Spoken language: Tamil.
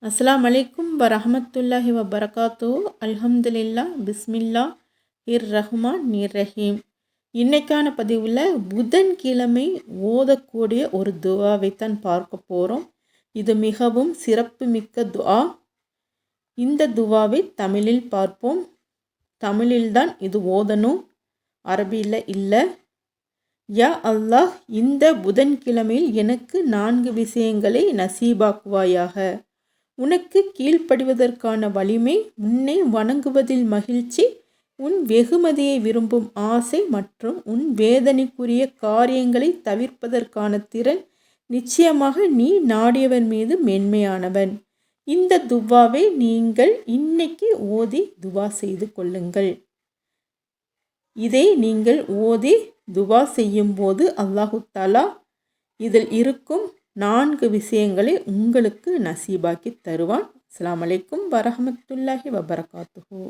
அஸ்ஸலாமு அலைக்கும் வரஹமத்துல்லாஹி வபரகாத்து. அல்ஹம்துலில்லா பிஸ்மில்லா ரஹ்மான் ரஹீம். இன்னைக்கான பதிவில் புதன்கிழமை ஓதக்கூடிய ஒரு துவாவைத்தான் பார்க்க போகிறோம். இது மிகவும் சிறப்பு மிக்க துவா. இந்த துவாவை தமிழில் பார்ப்போம். தமிழில்தான் இது ஓதணும், அரபியில் இல்லை. யா அல்லாஹ், இந்த புதன்கிழமையில் எனக்கு 4 விஷயங்களை நசீபாக்குவாயாக. உனக்கு கீழ்ப்படிவதற்கான வலிமை, உன்னை வணங்குவதில் மகிழ்ச்சி, உன் வெகுமதியை விரும்பும் ஆசை மற்றும் உன் வேதனைக்குரிய காரியங்களை தவிர்ப்பதற்கான திறன். நிச்சயமாக நீ நாடியவன் மீது மென்மையானவன். இந்த துவாவை நீங்கள் இன்னைக்கு ஓதி துவா செய்து கொள்ளுங்கள். இதை நீங்கள் ஓதி துவா செய்யும்போது அல்லாஹு தஆலா இதில் இருக்கும் 4 விஷயங்களை உங்களுக்கு நசீபாக்கி தருவான். அஸ்ஸலாமு அலைக்கும் வரஹமத்துல்லாஹி வபரகாத்துஹு.